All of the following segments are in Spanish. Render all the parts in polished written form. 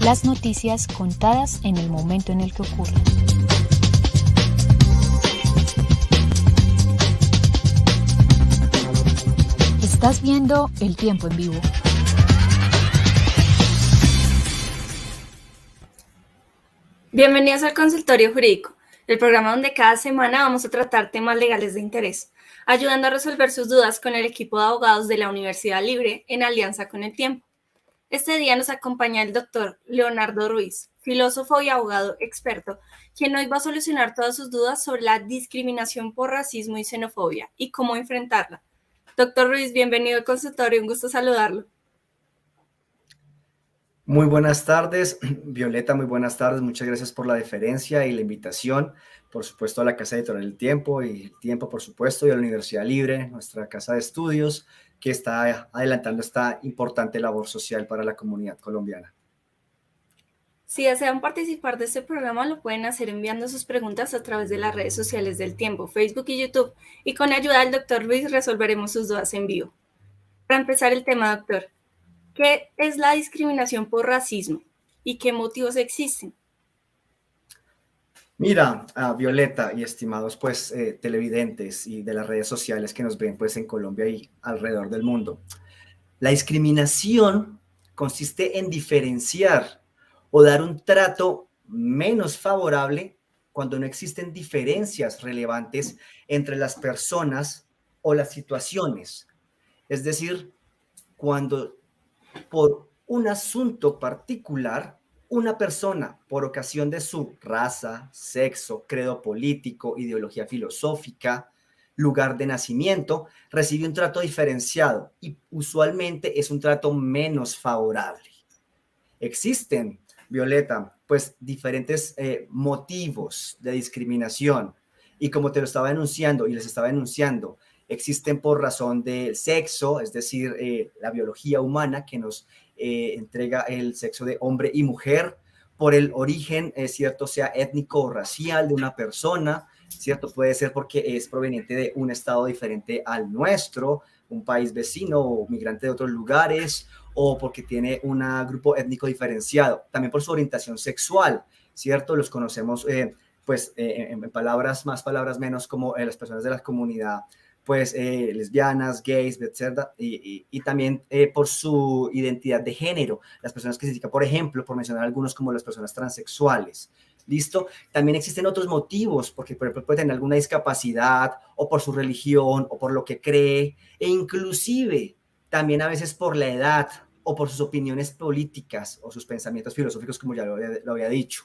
Las noticias contadas en el momento en el que ocurren. Estás viendo El Tiempo en Vivo. Bienvenidos al Consultorio Jurídico, el programa donde cada semana vamos a tratar temas legales de interés, ayudando a resolver sus dudas con el equipo de abogados de la Universidad Libre en alianza con El Tiempo. Este día nos acompaña el doctor Leonardo Ruiz, filósofo y abogado experto, quien hoy va a solucionar todas sus dudas sobre la discriminación por racismo y xenofobia y cómo enfrentarla. Doctor Ruiz, bienvenido al consultorio, un gusto saludarlo. Muy buenas tardes, Violeta, muy buenas tardes. Muchas gracias por la deferencia y la invitación, por supuesto, a la Casa Editorial El Tiempo y El Tiempo, por supuesto, y a la Universidad Libre, nuestra casa de estudios, que está adelantando esta importante labor social para la comunidad colombiana. Si desean participar de este programa, lo pueden hacer enviando sus preguntas a través de las redes sociales del Tiempo, Facebook y YouTube, y con ayuda del doctor Luis resolveremos sus dudas en vivo. Para empezar el tema, doctor, ¿qué es la discriminación por racismo y qué motivos existen? Mira, Violeta y estimados televidentes y de las redes sociales que nos ven en Colombia y alrededor del mundo. La discriminación consiste en diferenciar o dar un trato menos favorable cuando no existen diferencias relevantes entre las personas o las situaciones. Es decir, cuando por un asunto particular, una persona, por ocasión de su raza, sexo, credo político, ideología filosófica, lugar de nacimiento, recibe un trato diferenciado y usualmente es un trato menos favorable. Existen, Violeta, diferentes motivos de discriminación y como te lo estaba enunciando y les estaba enunciando, existen por razón de sexo, es decir, la biología humana que nos entrega el sexo de hombre y mujer, por el origen, cierto, sea étnico o racial de una persona, cierto, puede ser porque es proveniente de un estado diferente al nuestro, un país vecino o migrante de otros lugares, o porque tiene un grupo étnico diferenciado, también por su orientación sexual, ¿cierto? Los conocemos, en palabras más, palabras menos, como las personas de la comunidad, lesbianas, gays, etc. Y también por su identidad de género, las personas que se dedican, por ejemplo, por mencionar algunos, como las personas transexuales. ¿Listo? También existen otros motivos, porque por ejemplo puede tener alguna discapacidad, o por su religión, o por lo que cree, e inclusive también a veces por la edad, o por sus opiniones políticas, o sus pensamientos filosóficos, como ya lo había dicho.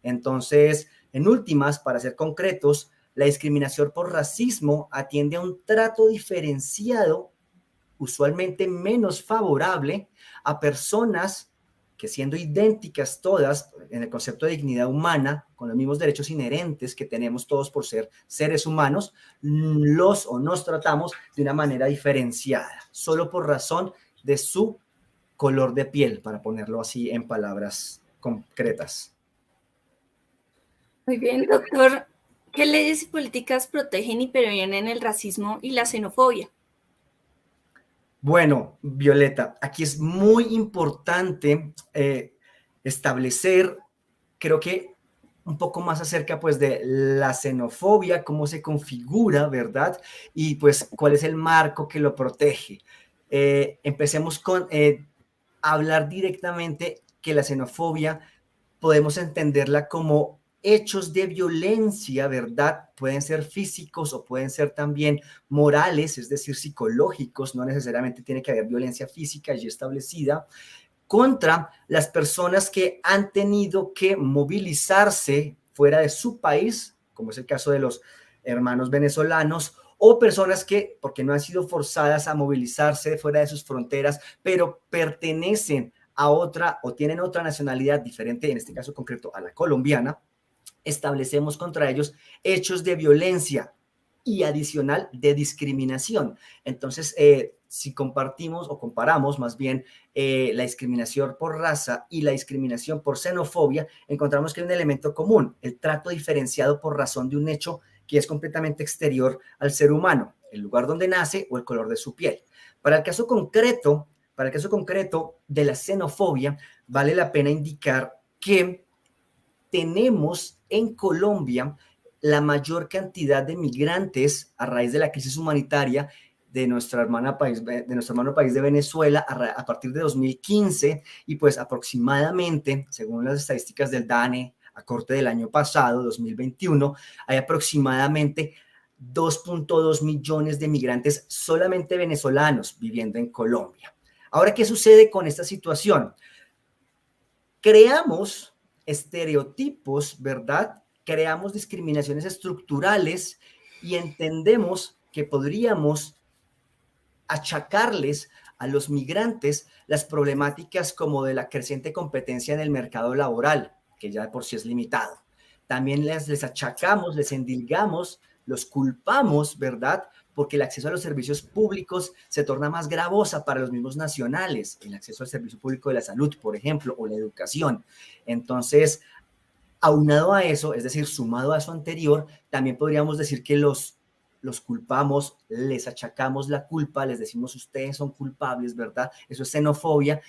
Entonces, en últimas, para ser concretos, la discriminación por racismo atiende a un trato diferenciado, usualmente menos favorable, a personas que, siendo idénticas todas en el concepto de dignidad humana, con los mismos derechos inherentes que tenemos todos por ser seres humanos, nos tratamos de una manera diferenciada, solo por razón de su color de piel, para ponerlo así en palabras concretas. Muy bien, doctor. ¿Qué leyes y políticas protegen y previenen el racismo y la xenofobia? Bueno, Violeta, aquí es muy importante establecer, creo que un poco más acerca de la xenofobia, cómo se configura, ¿verdad? Y cuál es el marco que lo protege. Empecemos con hablar directamente que la xenofobia podemos entenderla como hechos de violencia, ¿verdad? Pueden ser físicos o pueden ser también morales, es decir, psicológicos, no necesariamente tiene que haber violencia física allí establecida, contra las personas que han tenido que movilizarse fuera de su país, como es el caso de los hermanos venezolanos, o personas que, porque no han sido forzadas a movilizarse fuera de sus fronteras, pero pertenecen a otra o tienen otra nacionalidad diferente, en este caso concreto a la colombiana, establecemos contra ellos hechos de violencia y adicional de discriminación. Entonces, si compartimos o comparamos más bien la discriminación por raza y la discriminación por xenofobia, encontramos que hay un elemento común, el trato diferenciado por razón de un hecho que es completamente exterior al ser humano, el lugar donde nace o el color de su piel. Para el caso concreto, Para el caso concreto de la xenofobia, vale la pena indicar que tenemos en Colombia la mayor cantidad de migrantes a raíz de la crisis humanitaria de nuestro hermano país de Venezuela a partir de 2015, y pues aproximadamente, según las estadísticas del DANE, a corte del año pasado, 2021, hay aproximadamente 2.2 millones de migrantes solamente venezolanos viviendo en Colombia. Ahora, ¿qué sucede con esta situación? Creamos estereotipos, ¿verdad? Creamos discriminaciones estructurales y entendemos que podríamos achacarles a los migrantes las problemáticas como de la creciente competencia en el mercado laboral, que ya de por sí es limitado. También les achacamos, les endilgamos, los culpamos, ¿verdad? Porque el acceso a los servicios públicos se torna más gravosa para los mismos nacionales, el acceso al servicio público de la salud, por ejemplo, o la educación. Entonces, aunado a eso, es decir, sumado a eso anterior, también podríamos decir que los culpamos, les achacamos la culpa, les decimos ustedes son culpables, ¿verdad? Eso es xenofobia,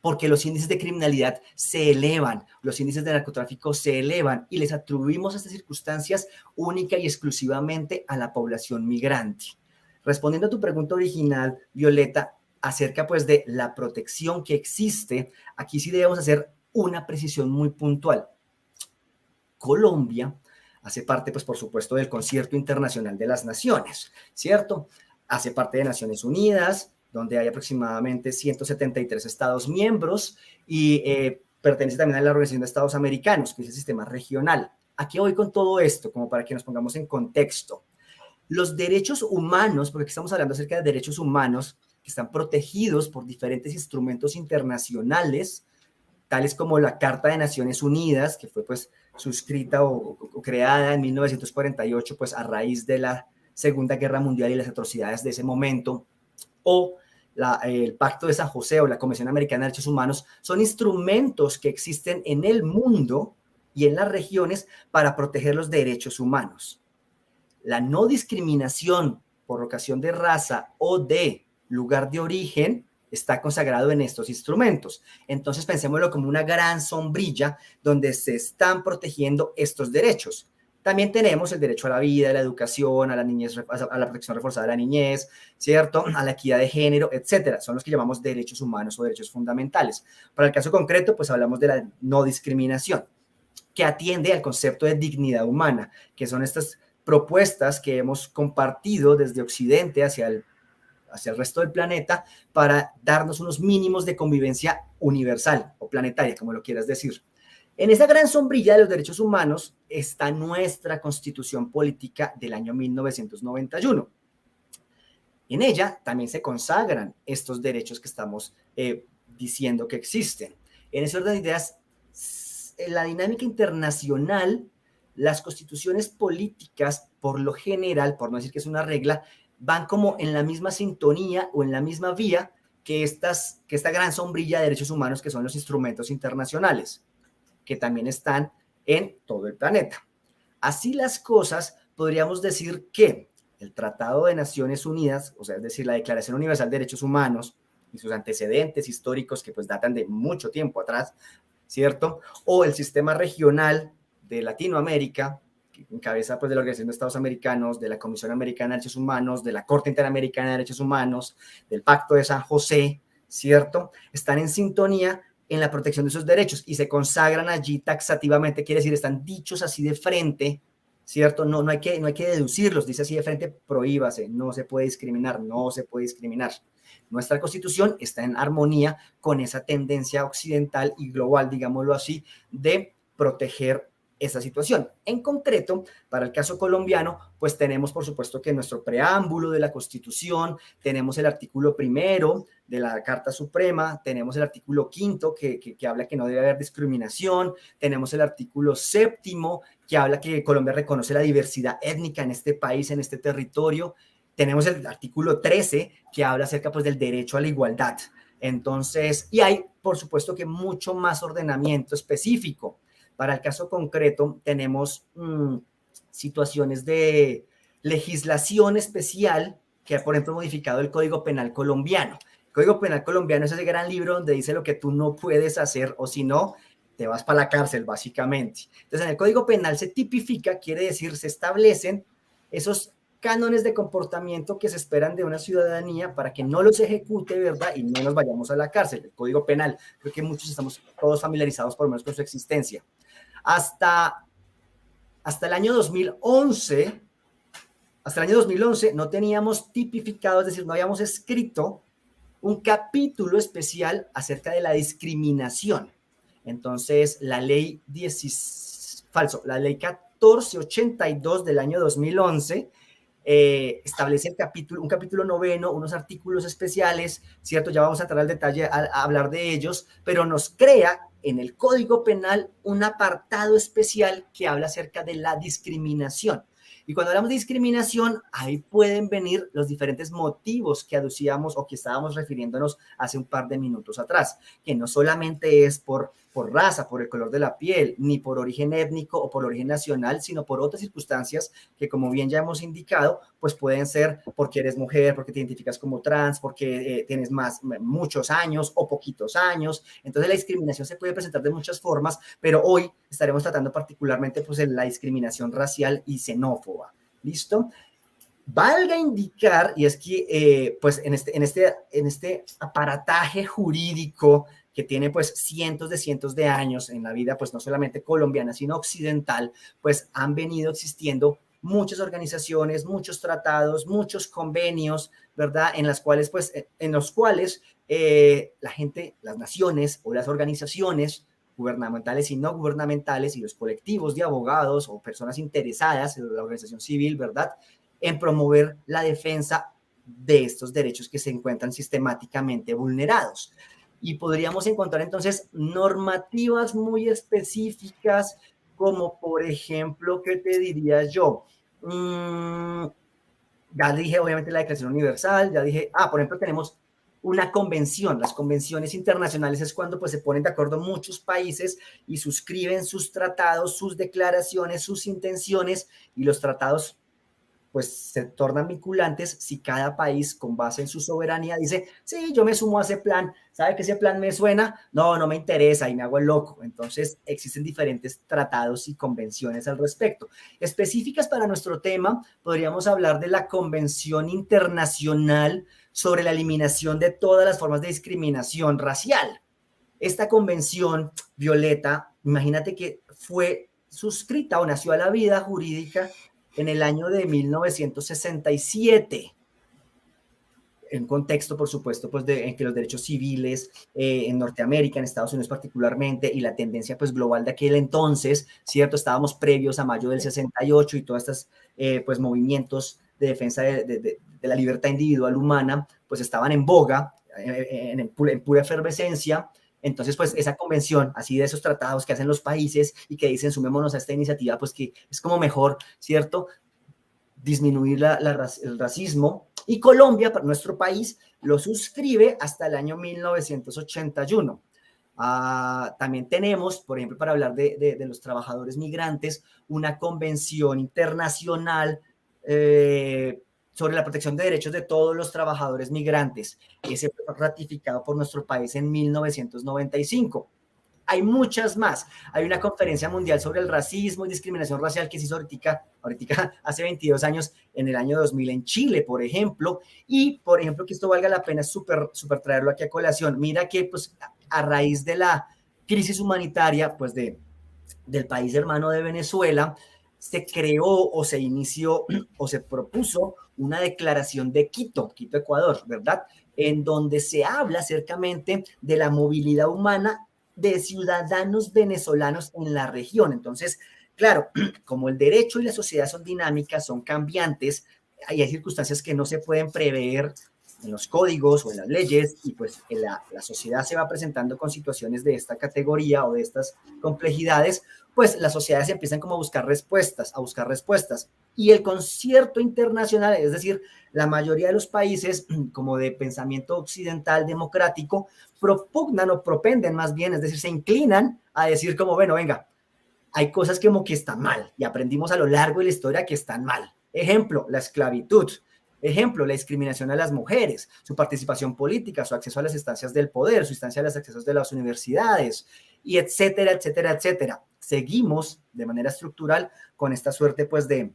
porque los índices de criminalidad se elevan, los índices de narcotráfico se elevan y les atribuimos estas circunstancias única y exclusivamente a la población migrante. Respondiendo a tu pregunta original, Violeta, acerca pues de la protección que existe, aquí sí debemos hacer una precisión muy puntual. Colombia hace parte, pues por supuesto, del Concierto Internacional de las Naciones, ¿cierto? Hace parte de Naciones Unidas, donde hay aproximadamente 173 estados miembros y pertenece también a la Organización de Estados Americanos, que es el sistema regional. ¿A qué voy con todo esto? Como para que nos pongamos en contexto. Los derechos humanos, porque aquí estamos hablando acerca de derechos humanos que están protegidos por diferentes instrumentos internacionales, tales como la Carta de Naciones Unidas, que fue pues suscrita o creada en 1948, pues a raíz de la Segunda Guerra Mundial y las atrocidades de ese momento, o el Pacto de San José o la Convención Americana de Derechos Humanos, son instrumentos que existen en el mundo y en las regiones para proteger los derechos humanos. La no discriminación por ocasión de raza o de lugar de origen está consagrado en estos instrumentos. Entonces pensémoslo como una gran sombrilla donde se están protegiendo estos derechos. También tenemos el derecho a la vida, a la educación, a la niñez, a la protección reforzada de la niñez, ¿cierto? A la equidad de género, etcétera. Son los que llamamos derechos humanos o derechos fundamentales. Para el caso concreto, pues hablamos de la no discriminación, que atiende al concepto de dignidad humana, que son estas propuestas que hemos compartido desde Occidente hacia el resto del planeta para darnos unos mínimos de convivencia universal o planetaria, como lo quieras decir. En esa gran sombrilla de los derechos humanos está nuestra Constitución Política del año 1991. En ella también se consagran estos derechos que estamos diciendo que existen. En ese orden de ideas, en la dinámica internacional, las constituciones políticas, por lo general, por no decir que es una regla, van como en la misma sintonía o en la misma vía que esta gran sombrilla de derechos humanos que son los instrumentos internacionales, que también están en todo el planeta. Así las cosas, podríamos decir que el Tratado de Naciones Unidas, o sea, es decir, la Declaración Universal de Derechos Humanos y sus antecedentes históricos que pues datan de mucho tiempo atrás, ¿cierto? O el sistema regional de Latinoamérica, que encabeza pues de la Organización de Estados Americanos, de la Comisión Americana de Derechos Humanos, de la Corte Interamericana de Derechos Humanos, del Pacto de San José, ¿cierto? Están en sintonía en la protección de esos derechos y se consagran allí taxativamente, quiere decir, están dichos así de frente, ¿cierto? No hay que deducirlos, dice así de frente, prohíbase, no se puede discriminar, no se puede discriminar. Nuestra Constitución está en armonía con esa tendencia occidental y global, digámoslo así, de proteger esa situación. En concreto, para el caso colombiano, pues tenemos por supuesto que nuestro preámbulo de la Constitución, tenemos el artículo 1 de la Carta Suprema, tenemos el artículo 5 que habla que no debe haber discriminación, tenemos el artículo 7 que habla que Colombia reconoce la diversidad étnica en este país, en este territorio, tenemos el artículo 13 que habla acerca pues del derecho a la igualdad. Entonces, y hay por supuesto que mucho más ordenamiento específico. Para el caso concreto, tenemos situaciones de legislación especial que ha, por ejemplo, modificado el Código Penal colombiano. Código Penal colombiano es ese gran libro donde dice lo que tú no puedes hacer o si no, te vas para la cárcel, básicamente. Entonces, en el Código Penal se tipifica, quiere decir, se establecen esos cánones de comportamiento que se esperan de una ciudadanía para que no los ejecute, ¿verdad? Y no nos vayamos a la cárcel. El Código Penal, creo que muchos estamos todos familiarizados por lo menos con su existencia. Hasta el año 2011, no teníamos tipificado, es decir, no habíamos escrito un capítulo especial acerca de la discriminación. Entonces, la ley 1482 del año 2011 establece un capítulo noveno, unos artículos especiales, ¿cierto? Ya vamos a entrar al detalle a hablar de ellos, pero nos crea en el Código Penal un apartado especial que habla acerca de la discriminación. Y cuando hablamos de discriminación, ahí pueden venir los diferentes motivos que aducíamos o que estábamos refiriéndonos hace un par de minutos atrás, que no solamente es por raza, por el color de la piel, ni por origen étnico o por origen nacional, sino por otras circunstancias que, como bien ya hemos indicado, pues pueden ser porque eres mujer, porque te identificas como trans, porque tienes muchos años o poquitos años. Entonces la discriminación se puede presentar de muchas formas, pero hoy estaremos tratando particularmente pues la discriminación racial y xenófoba. ¿Listo? Valga indicar, y es que pues en este aparataje jurídico que tiene pues cientos de años en la vida, pues no solamente colombiana, sino occidental, pues han venido existiendo muchas organizaciones, muchos tratados, muchos convenios, ¿verdad? En los cuales la gente, las naciones o las organizaciones gubernamentales y no gubernamentales y los colectivos de abogados o personas interesadas en la organización civil, ¿verdad?, en promover la defensa de estos derechos que se encuentran sistemáticamente vulnerados. Y podríamos encontrar entonces normativas muy específicas, como por ejemplo, ¿qué te diría yo? Ya dije obviamente la Declaración Universal, ya dije, por ejemplo, tenemos una convención. Las convenciones internacionales es cuando pues se ponen de acuerdo muchos países y suscriben sus tratados, sus declaraciones, sus intenciones, y los tratados pues se tornan vinculantes si cada país con base en su soberanía dice, sí, yo me sumo a ese plan, ¿sabe que ese plan me suena? No me interesa y me hago el loco. Entonces existen diferentes tratados y convenciones al respecto. Específicas para nuestro tema, podríamos hablar de la Convención Internacional sobre la eliminación de todas las formas de discriminación racial. Esta convención, Violeta, imagínate que fue suscrita o nació a la vida jurídica en el año de 1967, en contexto, por supuesto, pues en que los derechos civiles en Norteamérica, en Estados Unidos particularmente, y la tendencia pues global de aquel entonces, ¿cierto? Estábamos previos a mayo del 68 y todas estas pues movimientos de defensa de la libertad individual humana, pues estaban en boga, en pura efervescencia. Entonces, pues esa convención, así de esos tratados que hacen los países y que dicen sumémonos a esta iniciativa, pues que es como mejor, ¿cierto?, disminuir el racismo. Y Colombia, para nuestro país, lo suscribe hasta el año 1981. También tenemos, por ejemplo, para hablar de los trabajadores migrantes, una convención internacional sobre la protección de derechos de todos los trabajadores migrantes. Ese fue ratificado por nuestro país en 1995. Hay muchas más. Hay una conferencia mundial sobre el racismo y discriminación racial que se hizo ahorita hace 22 años, en el año 2000 en Chile, por ejemplo. Y, por ejemplo, que esto valga la pena súper traerlo aquí a colación. Mira que, pues, a raíz de la crisis humanitaria, pues, del país hermano de Venezuela, se creó o se inició o se propuso una declaración de Quito, Ecuador, ¿verdad?, en donde se habla acercamente de la movilidad humana de ciudadanos venezolanos en la región. Entonces, claro, como el derecho y la sociedad son dinámicas, son cambiantes, hay circunstancias que no se pueden prever en los códigos o en las leyes, y pues la sociedad se va presentando con situaciones de esta categoría o de estas complejidades, pues las sociedades empiezan como a buscar respuestas, y el concierto internacional, es decir, la mayoría de los países como de pensamiento occidental democrático, propugnan o propenden más bien, es decir, se inclinan a decir como, bueno, venga, hay cosas como que están mal, y aprendimos a lo largo de la historia que están mal. Ejemplo, la esclavitud. Ejemplo, la discriminación a las mujeres, su participación política, su acceso a las instancias del poder, su instancia a los accesos de las universidades, y etcétera, etcétera, etcétera. Seguimos de manera estructural con esta suerte pues de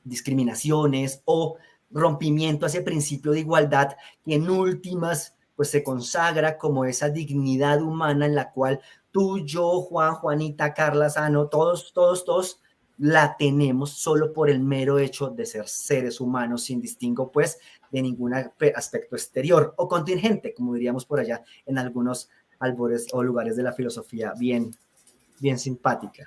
discriminaciones o rompimiento a ese principio de igualdad que en últimas pues se consagra como esa dignidad humana en la cual tú, yo, Juan, Juanita, Carla, Sano, todos la tenemos solo por el mero hecho de ser seres humanos sin distingo pues de ningún aspecto exterior o contingente, como diríamos por allá en algunos albores o lugares de la filosofía bien simpática.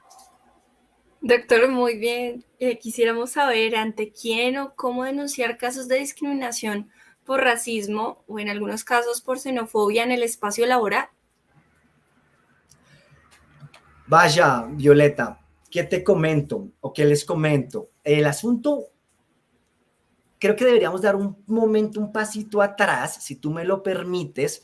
Doctor, muy bien. Quisiéramos saber ante quién o cómo denunciar casos de discriminación por racismo o en algunos casos por xenofobia en el espacio laboral. Vaya, Violeta, ¿qué te comento o qué les comento? El asunto, creo que deberíamos dar un momento, un pasito atrás, si tú me lo permites,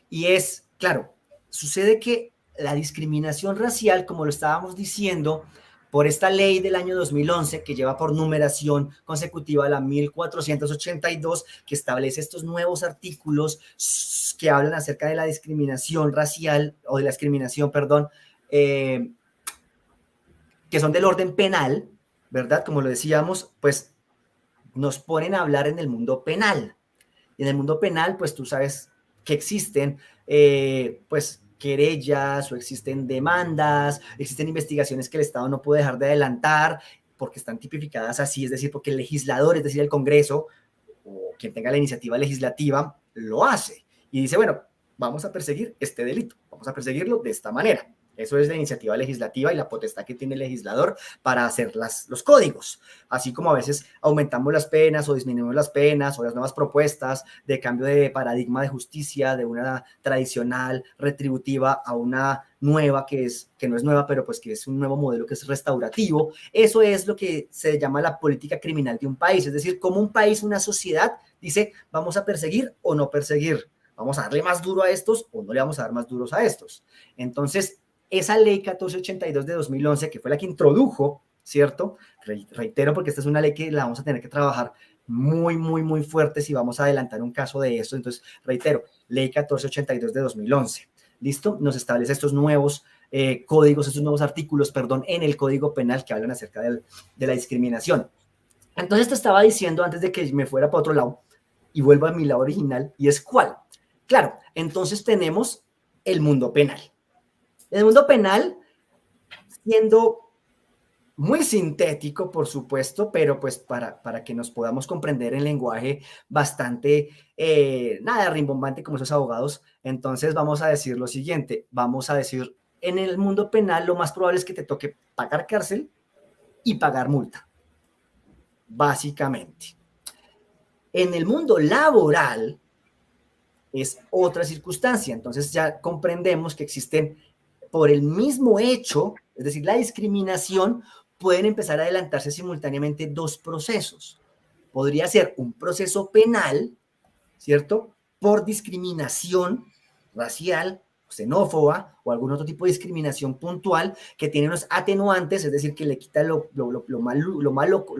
y es, claro, sucede que la discriminación racial, como lo estábamos diciendo, por esta ley del año 2011, que lleva por numeración consecutiva la 1482, que establece estos nuevos artículos que hablan acerca de la discriminación racial, o de la discriminación, perdón, que son del orden penal, ¿verdad? Como lo decíamos, pues nos ponen a hablar en el mundo penal. Y en el mundo penal, pues tú sabes que existen, pues, querellas o existen demandas, existen investigaciones que el Estado no puede dejar de adelantar porque están tipificadas así, es decir, porque el legislador, es decir, el Congreso o quien tenga la iniciativa legislativa, lo hace y dice, bueno, vamos a perseguir este delito, vamos a perseguirlo de esta manera. Eso es la iniciativa legislativa y la potestad que tiene el legislador para hacer los códigos. Así como a veces aumentamos las penas o disminuimos las penas o las nuevas propuestas de cambio de paradigma de justicia de una tradicional retributiva a una nueva que no es nueva, pero pues que es un nuevo modelo que es restaurativo. Eso es lo que se llama la política criminal de un país. Es decir, como un país, una sociedad dice, vamos a perseguir o no perseguir. Vamos a darle más duro a estos o no le vamos a dar más duros a estos. Entonces, esa ley 1482 de 2011, que fue la que introdujo, ¿cierto? Reitero, porque esta es una ley que la vamos a tener que trabajar muy, muy, muy fuerte si vamos a adelantar un caso de esto. Entonces, reitero, ley 1482 de 2011. ¿Listo? Nos establece estos nuevos códigos, estos nuevos artículos, perdón, en el Código Penal que hablan acerca de la discriminación. Entonces, te estaba diciendo antes de que me fuera para otro lado y vuelva a mi lado original, y es ¿cuál? Claro, entonces tenemos el mundo penal. En el mundo penal, siendo muy sintético, por supuesto, pero pues para que nos podamos comprender en lenguaje bastante, nada rimbombante como esos abogados, entonces vamos a decir lo siguiente, vamos a decir, en el mundo penal lo más probable es que te toque pagar cárcel y pagar multa, básicamente. En el mundo laboral es otra circunstancia, entonces ya comprendemos que existen por el mismo hecho, es decir, la discriminación, pueden empezar a adelantarse simultáneamente dos procesos. Podría ser un proceso penal, ¿cierto? Por discriminación racial, xenófoba o algún otro tipo de discriminación puntual que tiene unos atenuantes, es decir, que le quita lo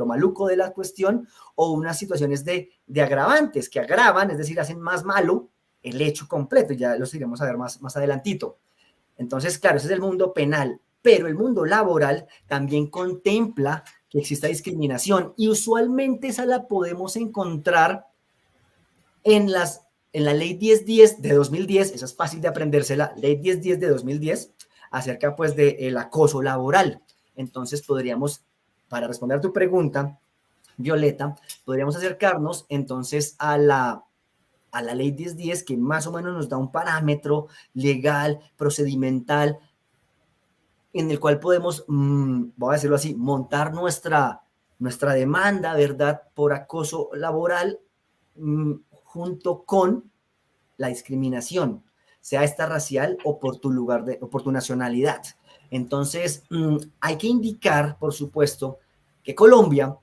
maluco de la cuestión, o unas situaciones de agravantes que agravan, es decir, hacen más malo el hecho completo. Ya los iremos a ver más adelantito. Entonces, claro, ese es el mundo penal, pero el mundo laboral también contempla que exista discriminación y usualmente esa la podemos encontrar en la ley 1010 de 2010, esa es fácil de aprendérsela, ley 1010 de 2010, acerca pues del acoso laboral. Entonces podríamos, para responder a tu pregunta, Violeta, podríamos acercarnos entonces a la ley 1010, que más o menos nos da un parámetro legal, procedimental, en el cual podemos, voy a decirlo así, montar nuestra demanda, ¿verdad?, por acoso laboral junto con la discriminación, sea esta racial o por tu nacionalidad. Entonces, hay que indicar, por supuesto, que Colombia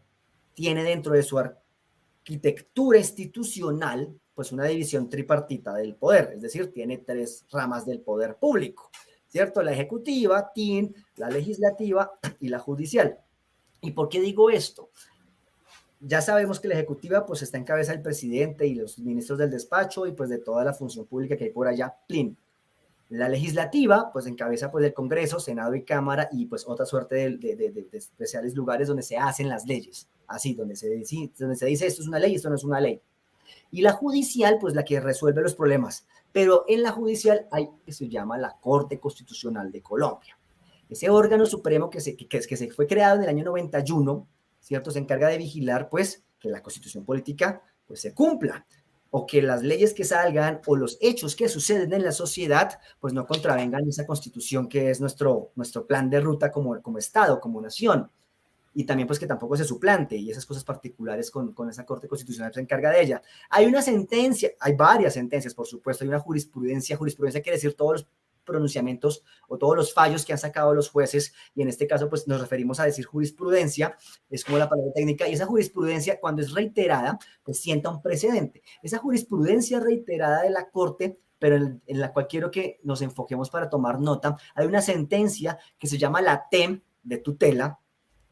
tiene dentro de su arquitectura institucional pues una división tripartita del poder, es decir, tiene tres ramas del poder público, ¿cierto? La ejecutiva, TIN, la legislativa y la judicial. ¿Y por qué digo esto? ya sabemos que la ejecutiva pues está en cabeza del presidente y los ministros del despacho y pues de toda la función pública que hay por allá, plin. La legislativa, pues en cabeza pues del Congreso, Senado y Cámara y pues otra suerte de especiales lugares donde se hacen las leyes, así, donde se dice esto es una ley, esto no es una ley. Y la judicial, pues la que resuelve los problemas. Pero en la judicial hay que se llama la Corte Constitucional de Colombia. Ese órgano supremo que se fue creado en el año 91, ¿cierto? Se encarga de vigilar, pues, que la constitución política, pues, se cumpla, o que las leyes que salgan o los hechos que suceden en la sociedad, pues, no contravengan esa constitución que es nuestro plan de ruta como Estado, como nación. Y también pues que tampoco se suplante y esas cosas particulares con esa Corte Constitucional se encarga de ella. Hay una sentencia, hay varias sentencias, por supuesto, hay una jurisprudencia quiere decir todos los pronunciamientos o todos los fallos que han sacado los jueces, y en este caso pues nos referimos a decir jurisprudencia, es como la palabra técnica, y esa jurisprudencia cuando es reiterada pues sienta un precedente. Esa jurisprudencia reiterada de la Corte, pero en la cual quiero que nos enfoquemos para tomar nota, hay una sentencia que se llama la TEM de tutela,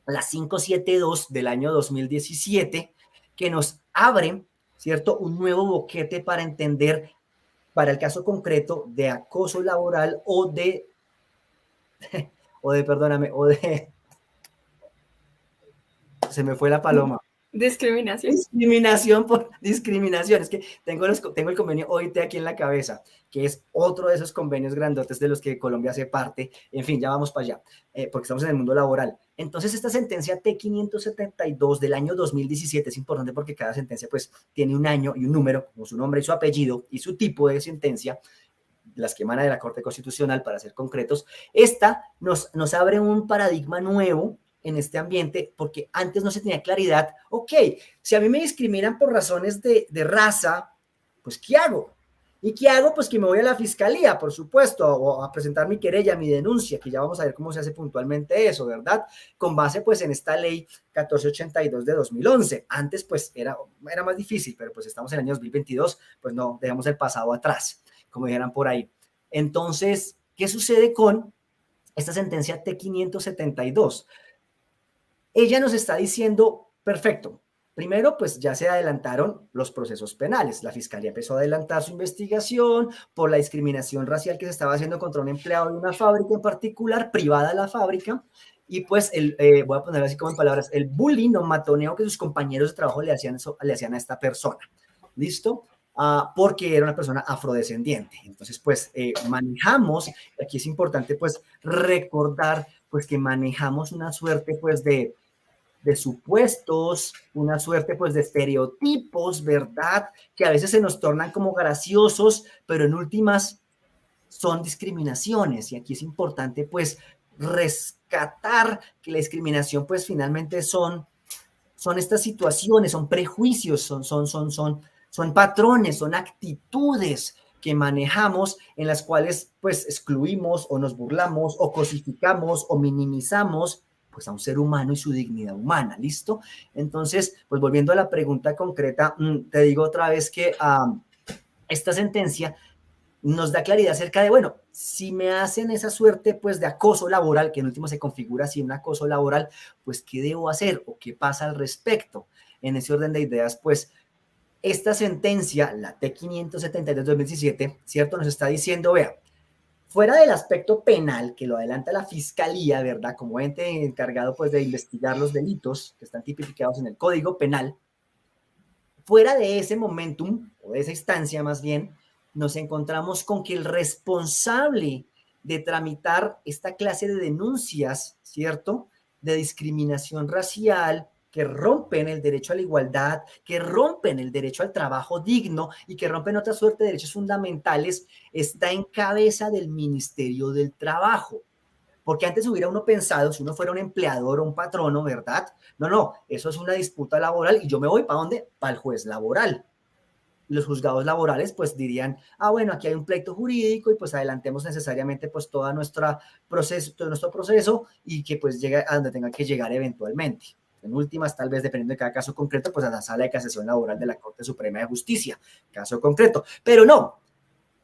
la 572 del año 2017, que nos abre, ¿cierto?, un nuevo boquete para entender, para el caso concreto de acoso laboral se me fue la paloma. Discriminación. Discriminación por discriminación. Es que tengo el convenio OIT aquí en la cabeza, que es otro de esos convenios grandotes de los que Colombia hace parte. En fin, ya vamos para allá, porque estamos en el mundo laboral. Entonces, esta sentencia T572 del año 2017 es importante porque cada sentencia pues tiene un año y un número, como su nombre y su apellido y su tipo de sentencia, las que emana de la Corte Constitucional, para ser concretos. Esta nos abre un paradigma nuevo en este ambiente, porque antes no se tenía claridad. Ok, si a mí me discriminan por razones de raza, pues ¿qué hago? ¿Y qué hago? Pues que me voy a la fiscalía, por supuesto, o a presentar mi querella, mi denuncia, que ya vamos a ver cómo se hace puntualmente eso, ¿verdad? Con base pues en esta ley 1482 de 2011. Antes pues era más difícil, pero pues estamos en el año 2022, pues no, dejamos el pasado atrás, como dijeran por ahí. Entonces, ¿qué sucede con esta sentencia T572? Ella nos está diciendo, perfecto, primero pues ya se adelantaron los procesos penales, la fiscalía empezó a adelantar su investigación por la discriminación racial que se estaba haciendo contra un empleado de una fábrica en particular, privada la fábrica, y pues voy a poner así como en palabras, el bullying o matoneo que sus compañeros de trabajo le hacían a esta persona, ¿listo? Porque era una persona afrodescendiente. Entonces pues manejamos, aquí es importante pues recordar pues que manejamos una suerte pues de supuestos, una suerte pues de estereotipos, ¿verdad? Que a veces se nos tornan como graciosos, pero en últimas son discriminaciones. Y aquí es importante pues rescatar que la discriminación pues finalmente son estas situaciones, son prejuicios, son patrones, son actitudes que manejamos en las cuales pues excluimos o nos burlamos o cosificamos o minimizamos pues a un ser humano y su dignidad humana, ¿listo? Entonces, pues volviendo a la pregunta concreta, te digo otra vez que esta sentencia nos da claridad acerca de, bueno, si me hacen esa suerte pues de acoso laboral, que en último se configura así un acoso laboral, pues ¿qué debo hacer o qué pasa al respecto? En ese orden de ideas, pues esta sentencia, la T572 de 2017, ¿cierto? Nos está diciendo, vea, fuera del aspecto penal, que lo adelanta la fiscalía, ¿verdad? Como ente encargado pues de investigar los delitos que están tipificados en el Código Penal, fuera de ese momentum, o de esa instancia más bien, nos encontramos con que el responsable de tramitar esta clase de denuncias, ¿cierto?, de discriminación racial, que rompen el derecho a la igualdad, que rompen el derecho al trabajo digno y que rompen otra suerte de derechos fundamentales, está en cabeza del Ministerio del Trabajo. Porque antes hubiera uno pensado, si uno fuera un empleador o un patrono, ¿verdad? No, eso es una disputa laboral y yo me voy ¿para dónde? Para el juez laboral. Los juzgados laborales pues dirían, bueno, aquí hay un pleito jurídico y pues adelantemos necesariamente pues todo nuestro proceso y que pues llegue a donde tenga que llegar eventualmente. En últimas, tal vez dependiendo de cada caso concreto, pues a la Sala de Casación Laboral de la Corte Suprema de Justicia, caso concreto. Pero no,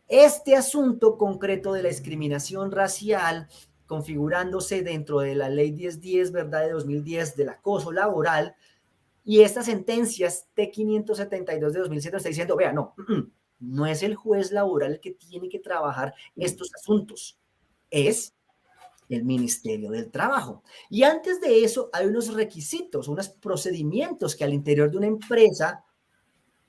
este asunto concreto de la discriminación racial, configurándose dentro de la Ley 1010, ¿verdad?, de 2010, del acoso laboral, Y esta sentencia T572 de 2007 está diciendo, vea, no es el juez laboral el que tiene que trabajar estos asuntos, es el Ministerio del Trabajo. Y antes de eso hay unos requisitos, unos procedimientos que al interior de una empresa,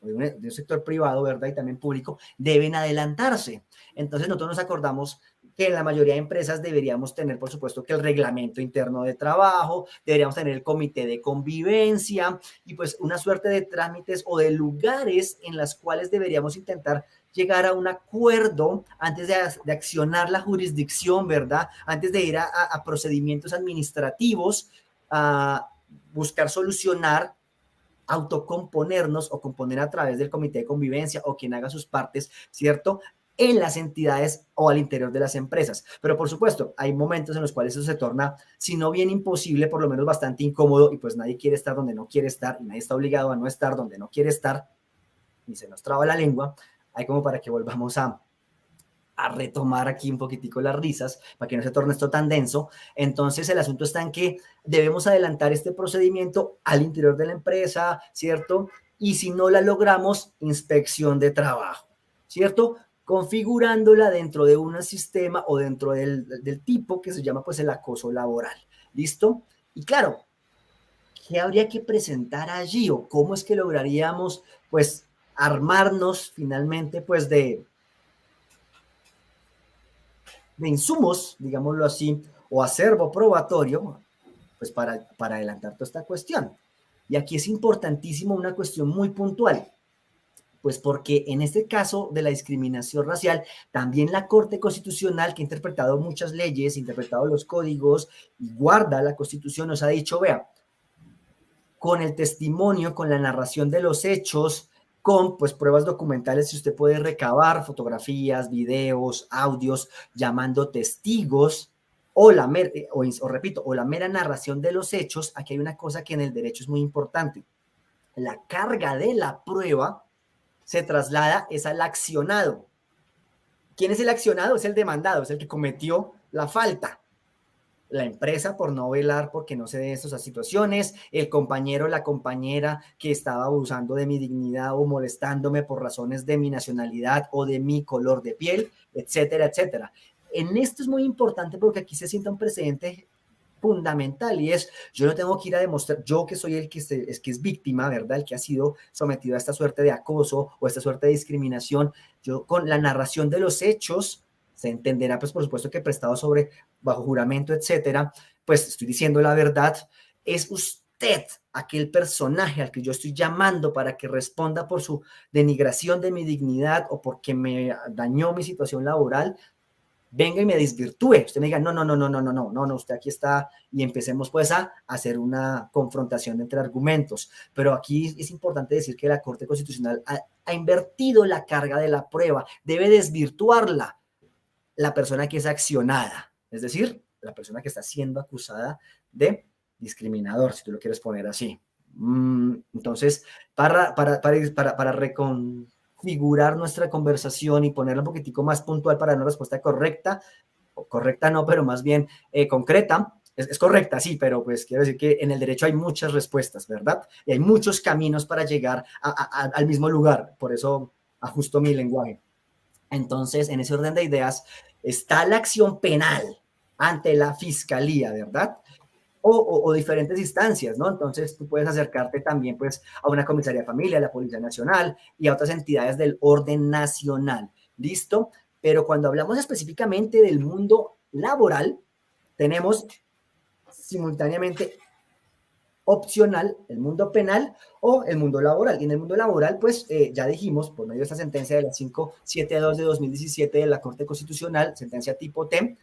de un sector privado, ¿verdad? Y también público, deben adelantarse. Entonces nosotros nos acordamos que en la mayoría de empresas deberíamos tener, por supuesto, que el reglamento interno de trabajo, deberíamos tener el comité de convivencia y pues una suerte de trámites o de lugares en las cuales deberíamos intentar llegar a un acuerdo antes de accionar la jurisdicción, ¿verdad? Antes de ir a procedimientos administrativos, a buscar solucionar, autocomponernos o componer a través del comité de convivencia o quien haga sus partes, ¿cierto?, en las entidades o al interior de las empresas. Pero por supuesto, hay momentos en los cuales eso se torna, si no bien imposible, por lo menos bastante incómodo, y pues nadie quiere estar donde no quiere estar, y nadie está obligado a no estar donde no quiere estar, y se nos traba la lengua. Hay como para que volvamos a retomar aquí un poquitico las risas, para que no se torne esto tan denso. Entonces el asunto está en que debemos adelantar este procedimiento al interior de la empresa, ¿cierto? Y si no la logramos, inspección de trabajo, ¿cierto?, configurándola dentro de un sistema o dentro del tipo que se llama pues el acoso laboral. ¿Listo? Y claro, ¿qué habría que presentar allí o cómo es que lograríamos pues armarnos finalmente pues de insumos, digámoslo así, o acervo probatorio, pues para adelantar toda esta cuestión? Y aquí es importantísimo una cuestión muy puntual, pues porque en este caso de la discriminación racial, también la Corte Constitucional, que ha interpretado muchas leyes, interpretado los códigos y guarda la Constitución, nos ha dicho, vea, con el testimonio, con la narración de los hechos, con pues pruebas documentales, si usted puede recabar fotografías, videos, audios, llamando testigos, o la mera narración de los hechos. Aquí hay una cosa que en el derecho es muy importante. La carga de la prueba se traslada es al accionado. ¿Quién es el accionado? Es el demandado, es el que cometió la falta. La empresa por no velar porque no se den estas situaciones, el compañero, la compañera que estaba abusando de mi dignidad o molestándome por razones de mi nacionalidad o de mi color de piel, etcétera, etcétera. En esto es muy importante porque aquí se sienta un precedente fundamental y es, yo no tengo que ir a demostrar, yo que soy el que es víctima, ¿verdad?, el que ha sido sometido a esta suerte de acoso o esta suerte de discriminación, yo con la narración de los hechos, se entenderá pues por supuesto que prestado bajo juramento, etcétera, pues estoy diciendo la verdad, es usted aquel personaje al que yo estoy llamando para que responda por su denigración de mi dignidad o porque me dañó mi situación laboral, venga y me desvirtúe, usted me diga, no, usted aquí está, y empecemos pues a hacer una confrontación entre argumentos. Pero aquí es importante decir que la Corte Constitucional ha invertido la carga de la prueba, debe desvirtuarla la persona que es accionada, es decir, la persona que está siendo acusada de discriminador, si tú lo quieres poner así. Entonces, para configurar nuestra conversación y ponerla un poquitico más puntual para dar una respuesta correcta, o correcta no, pero más bien concreta, es correcta, sí, pero pues quiero decir que en el derecho hay muchas respuestas, ¿verdad? Y hay muchos caminos para llegar al mismo lugar, por eso ajusto mi lenguaje. Entonces, en ese orden de ideas, está la acción penal ante la fiscalía, ¿verdad? O diferentes instancias, ¿no? Entonces tú puedes acercarte también pues a una comisaría de familia, a la Policía Nacional y a otras entidades del orden nacional, ¿listo? Pero cuando hablamos específicamente del mundo laboral, tenemos simultáneamente opcional el mundo penal o el mundo laboral. Y en el mundo laboral, pues ya dijimos, por medio de esta sentencia de la 572 de 2017 de la Corte Constitucional, sentencia tipo T,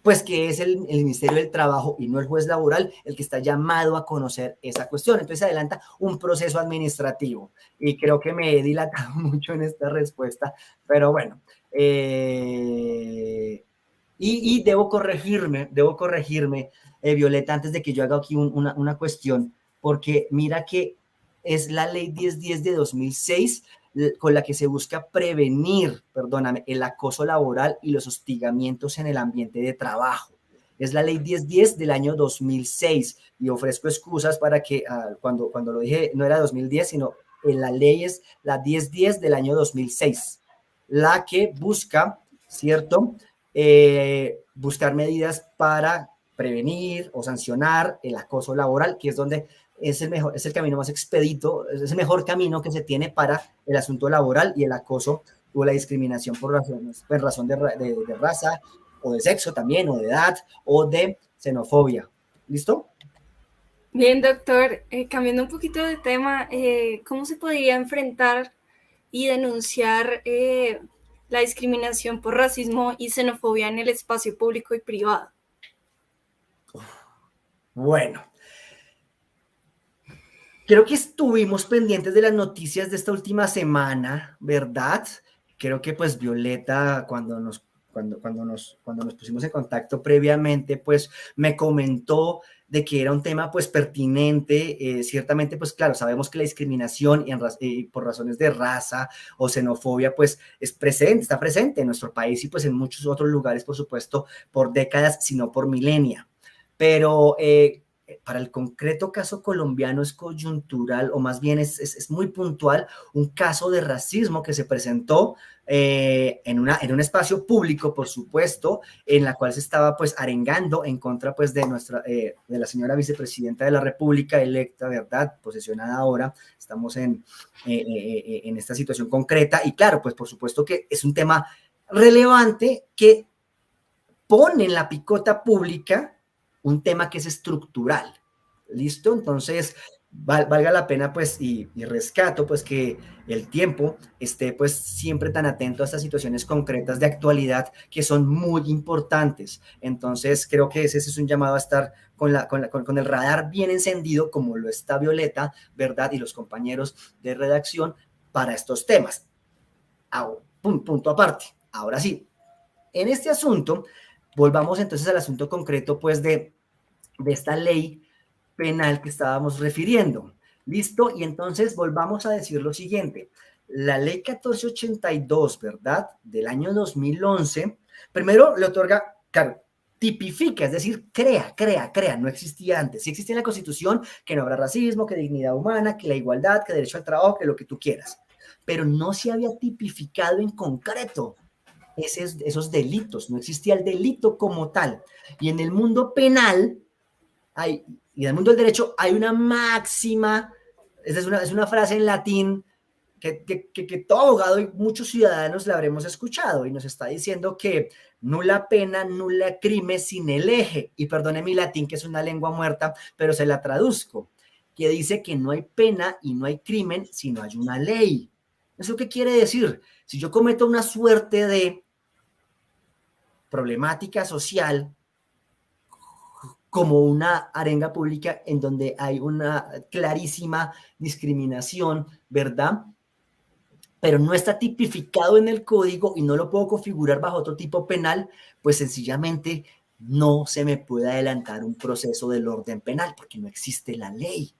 pues que es el Ministerio del Trabajo y no el juez laboral el que está llamado a conocer esa cuestión. Entonces se adelanta un proceso administrativo y creo que me he dilatado mucho en esta respuesta, pero bueno, y debo corregirme, Violeta, antes de que yo haga aquí una cuestión, porque mira que es la ley 1010 de 2006 con la que se busca prevenir, perdóname, el acoso laboral y los hostigamientos en el ambiente de trabajo. es la ley 1010 del año 2006 y ofrezco excusas para que cuando lo dije no era 2010, sino la ley es la 1010 del año 2006, la que busca, ¿cierto? Buscar medidas para prevenir o sancionar el acoso laboral, que es donde es el camino más expedito, es el mejor camino que se tiene para el asunto laboral y el acoso o la discriminación por razón de raza o de sexo también, o de edad, o de xenofobia. ¿Listo? Bien, doctor, cambiando un poquito de tema, ¿cómo se podría enfrentar y denunciar la discriminación por racismo y xenofobia en el espacio público y privado? Bueno, creo que estuvimos pendientes de las noticias de esta última semana, ¿verdad? Creo que pues Violeta, cuando nos pusimos en contacto previamente, pues me comentó de que era un tema pues pertinente, ciertamente pues claro, sabemos que la discriminación por razones de raza o xenofobia pues está presente en nuestro país y pues en muchos otros lugares, por supuesto, por décadas, sino por milenia. Pero para el concreto caso colombiano es coyuntural, o más bien es muy puntual, un caso de racismo que se presentó en un espacio público, por supuesto, en la cual se estaba pues arengando en contra pues de la señora vicepresidenta de la República electa, ¿verdad? Posesionada ahora, estamos en esta situación concreta y claro, pues por supuesto que es un tema relevante que pone en la picota pública un tema que es estructural, ¿listo? Entonces, valga la pena, pues, y rescato, pues, que el tiempo esté, pues, siempre tan atento a estas situaciones concretas de actualidad que son muy importantes. Entonces, creo que ese es un llamado a estar con el radar bien encendido, como lo está Violeta, ¿verdad? Y los compañeros de redacción para estos temas. Punto aparte. Ahora sí, en este asunto, volvamos entonces al asunto concreto, pues, de esta ley penal que estábamos refiriendo. ¿Listo? Y entonces volvamos a decir lo siguiente. La ley 1482, ¿verdad? Del año 2011, primero le otorga, claro, tipifica, es decir, crea, no existía antes. Sí existía en la Constitución que no habrá racismo, que dignidad humana, que la igualdad, que derecho al trabajo, que lo que tú quieras. Pero no se había tipificado en concreto esos delitos, no existía el delito como tal. Y en el mundo penal, y en el mundo del derecho hay una máxima, es una frase en latín que todo abogado y muchos ciudadanos la habremos escuchado y nos está diciendo que nulla pena, nulla crime sine lege, y perdone mi latín que es una lengua muerta, pero se la traduzco, que dice que no hay pena y no hay crimen si no hay una ley. ¿Eso qué quiere decir? Si yo cometo una suerte de problemática social, como una arenga pública en donde hay una clarísima discriminación, ¿verdad? Pero no está tipificado en el código y no lo puedo configurar bajo otro tipo penal, pues sencillamente no se me puede adelantar un proceso del orden penal porque no existe la ley.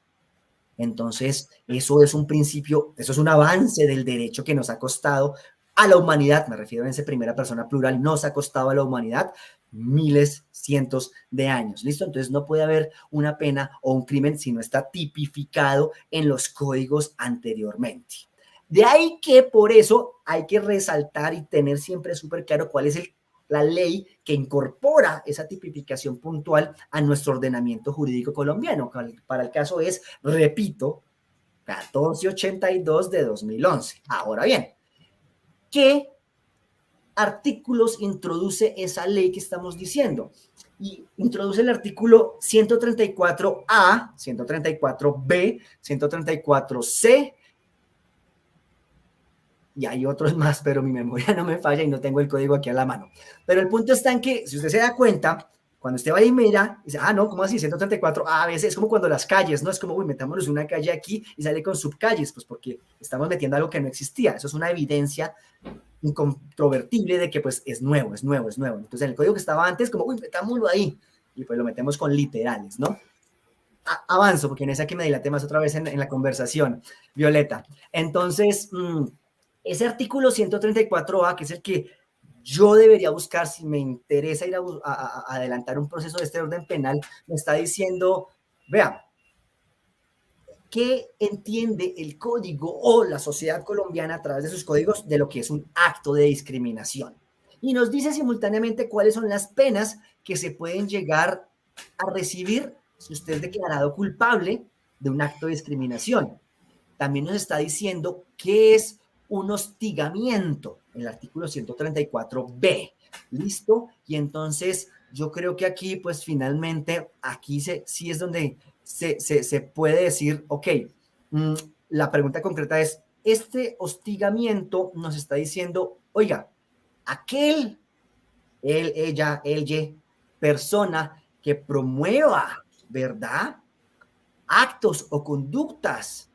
Entonces, eso es un principio, eso es un avance del derecho que nos ha costado a la humanidad, me refiero en esa primera persona plural, nos ha costado a la humanidad miles, cientos de años, ¿listo? Entonces no puede haber una pena o un crimen si no está tipificado en los códigos anteriormente. De ahí que por eso hay que resaltar y tener siempre súper claro cuál es la ley que incorpora esa tipificación puntual a nuestro ordenamiento jurídico colombiano. Para el caso es, repito, 1482 de 2011. Ahora bien, ¿qué artículos introduce esa ley que estamos diciendo? Y introduce el artículo 134A, 134B, 134C, y hay otros más, pero mi memoria no me falla y no tengo el código aquí a la mano. Pero el punto está en que, si usted se da cuenta, cuando usted va y mira, dice, no, ¿cómo así? 134, a veces es como cuando las calles, ¿no? Es como, uy, metámonos una calle aquí y sale con subcalles, pues porque estamos metiendo algo que no existía. Eso es una evidencia incontrovertible de que pues es nuevo. Entonces, en el código que estaba antes, como, uy, metámoslo ahí, y pues lo metemos con literales, ¿no? Avanzo, porque en esa que me dilate más otra vez en la conversación, Violeta. Entonces, ese artículo 134A, que es el que yo debería buscar, si me interesa ir a adelantar un proceso de este orden penal, me está diciendo, vea, ¿qué entiende el código o la sociedad colombiana a través de sus códigos de lo que es un acto de discriminación? Y nos dice simultáneamente cuáles son las penas que se pueden llegar a recibir si usted es declarado culpable de un acto de discriminación. También nos está diciendo qué es un hostigamiento, el artículo 134b. ¿Listo? Y entonces yo creo que aquí, pues finalmente, aquí sí es donde se puede decir, ok, la pregunta concreta es, este hostigamiento nos está diciendo, oiga, aquel, él, ella, él, persona que promueva, ¿verdad?, actos o conductas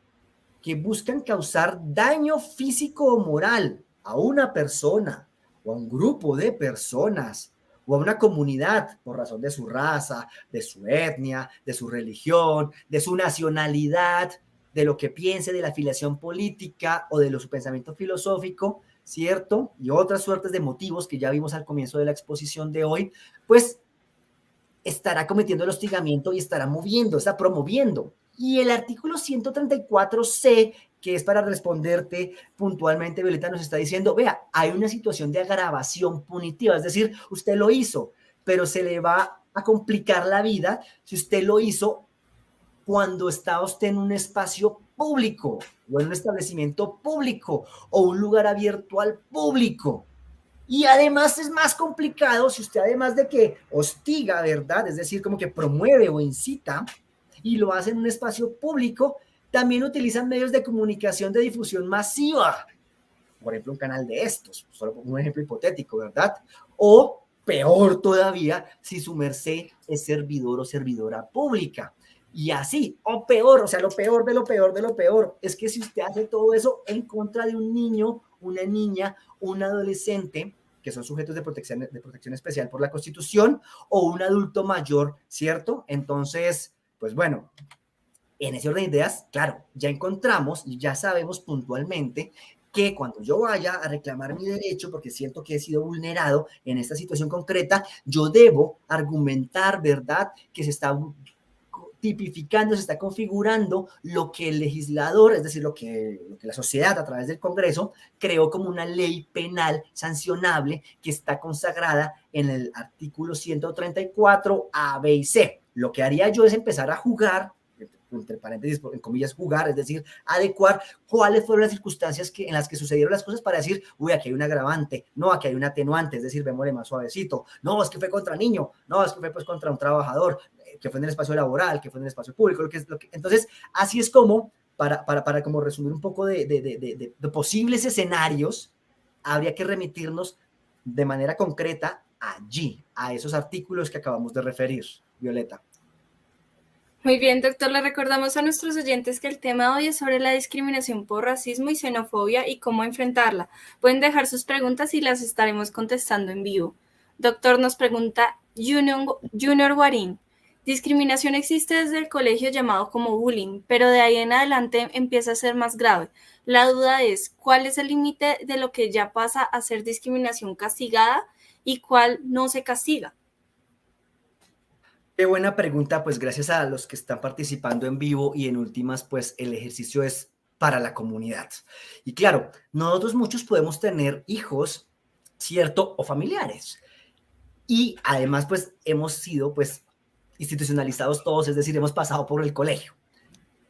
que buscan causar daño físico o moral a una persona o a un grupo de personas o a una comunidad por razón de su raza, de su etnia, de su religión, de su nacionalidad, de lo que piense, de la afiliación política o de su pensamiento filosófico, ¿cierto? Y otras suertes de motivos que ya vimos al comienzo de la exposición de hoy, pues estará cometiendo el hostigamiento y estará moviendo, está promoviendo. Y el artículo 134c, que es para responderte puntualmente, Violeta, nos está diciendo, vea, hay una situación de agravación punitiva, es decir, usted lo hizo, pero se le va a complicar la vida si usted lo hizo cuando está usted en un espacio público o en un establecimiento público o un lugar abierto al público. Y además es más complicado si usted, además de que hostiga, ¿verdad?, es decir, como que promueve o incita y lo hace en un espacio público, también utilizan medios de comunicación de difusión masiva, por ejemplo, un canal de estos, solo un ejemplo hipotético, ¿verdad? O peor todavía, si su merced es servidor o servidora pública. Y así, o peor, o sea, lo peor de lo peor de lo peor, es que si usted hace todo eso en contra de un niño, una niña, un adolescente, que son sujetos de protección especial por la Constitución, o un adulto mayor, ¿cierto? Entonces, pues bueno, en ese orden de ideas, claro, ya encontramos y ya sabemos puntualmente que cuando yo vaya a reclamar mi derecho, porque siento que he sido vulnerado en esta situación concreta, yo debo argumentar, ¿verdad?, que se está tipificando, se está configurando lo que el legislador, es decir, lo que la sociedad a través del Congreso creó como una ley penal sancionable que está consagrada en el artículo 134 A, B y C. Lo que haría yo es empezar a jugar, entre paréntesis, en comillas, jugar, es decir, adecuar cuáles fueron las circunstancias en las que sucedieron las cosas para decir, uy, aquí hay un agravante, no, aquí hay un atenuante, es decir, vémosle más suavecito, no, es que fue contra niño, no, es que fue pues contra un trabajador, que fue en el espacio laboral, que fue en el espacio público, entonces, así es como, para como resumir un poco de posibles escenarios, habría que remitirnos de manera concreta allí, a esos artículos que acabamos de referir, Violeta. Muy bien, doctor. Le recordamos a nuestros oyentes que el tema de hoy es sobre la discriminación por racismo y xenofobia y cómo enfrentarla. Pueden dejar sus preguntas y las estaremos contestando en vivo. Doctor, nos pregunta Junior Guarín. Discriminación existe desde el colegio llamado como bullying, pero de ahí en adelante empieza a ser más grave. La duda es, ¿cuál es el límite de lo que ya pasa a ser discriminación castigada y cuál no se castiga? Qué buena pregunta, pues gracias a los que están participando en vivo y en últimas, pues el ejercicio es para la comunidad. Y claro, nosotros muchos podemos tener hijos, ¿cierto? O familiares. Y además, pues hemos sido, pues, institucionalizados todos, es decir, hemos pasado por el colegio.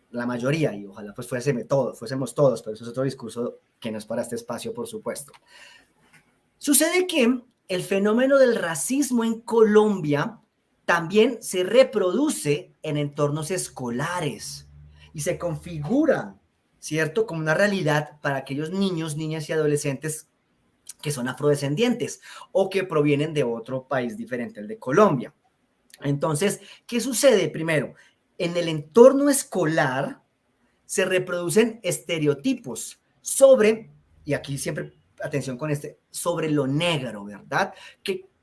La mayoría, y ojalá pues fuésemos todos, pero eso es otro discurso que no es para este espacio, por supuesto. Sucede que el fenómeno del racismo en Colombia también se reproduce en entornos escolares y se configura, ¿cierto?, como una realidad para aquellos niños, niñas y adolescentes que son afrodescendientes o que provienen de otro país diferente al de Colombia. Entonces, ¿qué sucede? Primero, en el entorno escolar se reproducen estereotipos sobre, y aquí siempre atención con sobre lo negro, ¿verdad?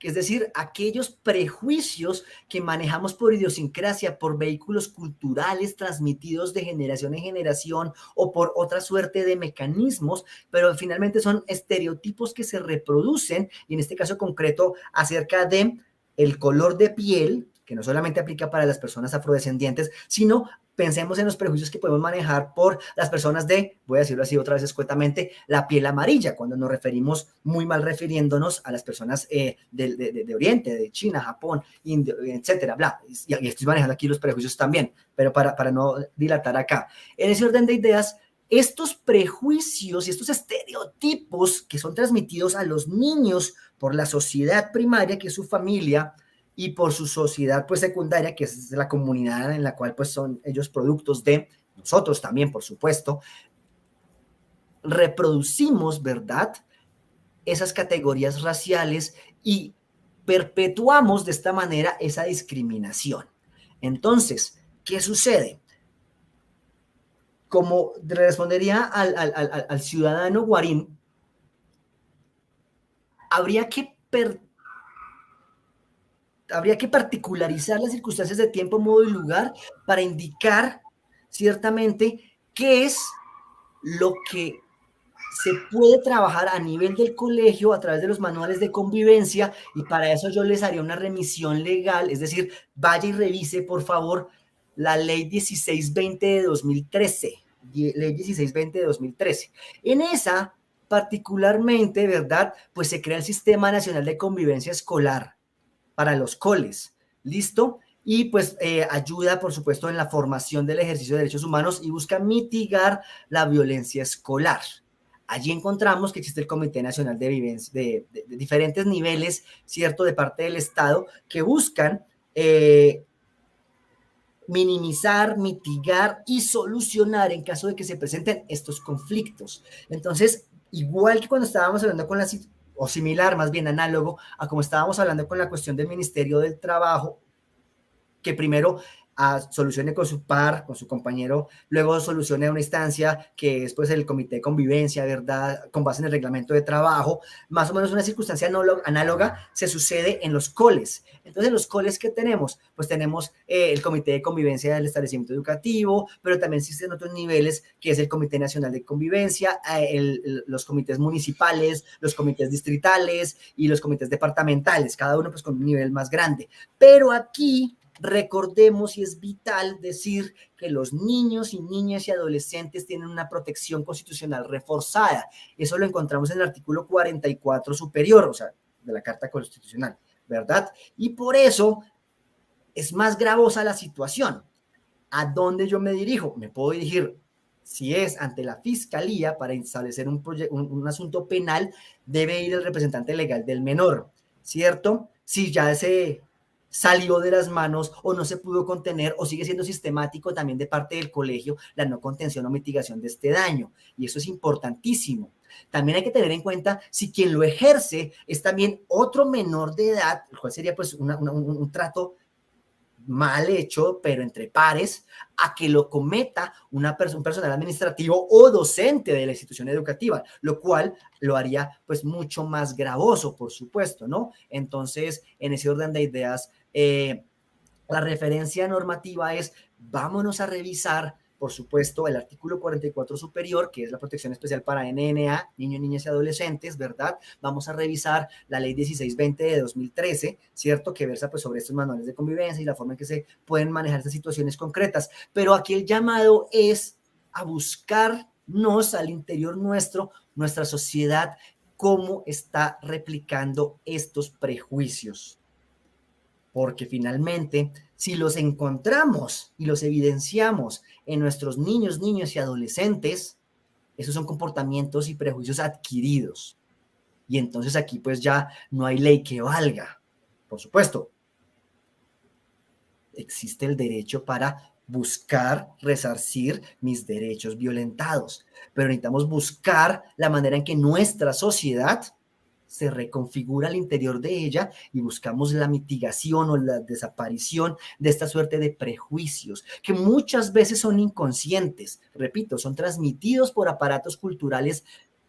Es decir, aquellos prejuicios que manejamos por idiosincrasia, por vehículos culturales transmitidos de generación en generación o por otra suerte de mecanismos, pero finalmente son estereotipos que se reproducen, y en este caso concreto acerca de el color de piel, que no solamente aplica para las personas afrodescendientes, sino pensemos en los prejuicios que podemos manejar por las personas voy a decirlo así otra vez escuetamente, la piel amarilla, cuando nos referimos muy mal refiriéndonos a las personas de Oriente, de China, Japón, India, etcétera, bla. Y estoy manejando aquí los prejuicios también, pero para no dilatar acá. En ese orden de ideas, estos prejuicios y estos estereotipos que son transmitidos a los niños por la sociedad primaria, que es su familia, y por su sociedad pues secundaria, que es la comunidad en la cual pues son ellos productos de nosotros también, por supuesto, reproducimos, ¿verdad?, esas categorías raciales y perpetuamos de esta manera esa discriminación. Entonces, ¿qué sucede? Como respondería al ciudadano Guarín, habría que particularizar las circunstancias de tiempo, modo y lugar para indicar ciertamente qué es lo que se puede trabajar a nivel del colegio a través de los manuales de convivencia, y para eso yo les haría una remisión legal, es decir, vaya y revise por favor la ley 1620 de 2013, ley 1620 de 2013. En esa particularmente, ¿verdad?, pues se crea el Sistema Nacional de Convivencia Escolar para los coles, ¿listo? Y pues ayuda, por supuesto, en la formación del ejercicio de derechos humanos y busca mitigar la violencia escolar. Allí encontramos que existe el Comité Nacional de Vivencia de diferentes niveles, ¿cierto?, de parte del Estado, que buscan minimizar, mitigar y solucionar en caso de que se presenten estos conflictos. Entonces, igual que cuando estábamos hablando con o similar, más bien análogo a como estábamos hablando con la cuestión del Ministerio del Trabajo, que primero solucione con su par, con su compañero, luego solucione una instancia que es pues el comité de convivencia, ¿verdad?, con base en el reglamento de trabajo. Más o menos una circunstancia análoga se sucede en los coles. Entonces, en los coles, ¿qué tenemos? Pues tenemos el comité de convivencia del establecimiento educativo, pero también existen otros niveles, que es el Comité Nacional de Convivencia, los comités municipales, los comités distritales y los comités departamentales, cada uno pues con un nivel más grande. Pero aquí recordemos, y es vital decir, que los niños y niñas y adolescentes tienen una protección constitucional reforzada. Eso lo encontramos en el artículo 44 superior, o sea, de la Carta Constitucional, ¿verdad? Y por eso es más gravosa la situación. ¿A dónde yo me dirijo? Me puedo dirigir, si es ante la Fiscalía para establecer un asunto penal, debe ir el representante legal del menor, ¿cierto? Si ya se salió de las manos o no se pudo contener o sigue siendo sistemático también de parte del colegio la no contención o mitigación de este daño, y eso es importantísimo. También hay que tener en cuenta si quien lo ejerce es también otro menor de edad, el cual sería pues un trato mal hecho, pero entre pares, a que lo cometa un personal administrativo o docente de la institución educativa, lo cual lo haría pues mucho más gravoso, por supuesto, ¿no? Entonces, en ese orden de ideas, la referencia normativa es, vámonos a revisar, por supuesto, el artículo 44 superior, que es la protección especial para NNA, niños, niñas y adolescentes, ¿verdad? Vamos a revisar la ley 1620 de 2013, ¿cierto? Que versa pues sobre estos manuales de convivencia y la forma en que se pueden manejar estas situaciones concretas. Pero aquí el llamado es a buscarnos al interior nuestra sociedad, cómo está replicando estos prejuicios. Porque finalmente, si los encontramos y los evidenciamos en nuestros niños, niñas y adolescentes, esos son comportamientos y prejuicios adquiridos. Y entonces aquí pues ya no hay ley que valga. Por supuesto, existe el derecho para buscar resarcir mis derechos violentados, pero necesitamos buscar la manera en que nuestra sociedad se reconfigura al interior de ella y buscamos la mitigación o la desaparición de esta suerte de prejuicios que muchas veces son inconscientes, repito, son transmitidos por aparatos culturales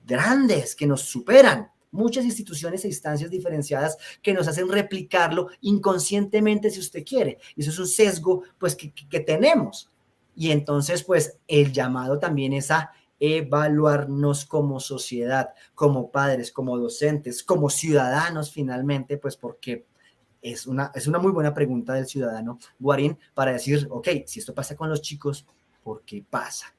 grandes que nos superan, muchas instituciones e instancias diferenciadas que nos hacen replicarlo inconscientemente si usted quiere. Y eso es un sesgo pues que tenemos. Y entonces pues el llamado también es a evaluarnos como sociedad, como padres, como docentes, como ciudadanos finalmente, pues porque es una muy buena pregunta del ciudadano Guarín para decir, ok, si esto pasa con los chicos, ¿por qué pasa?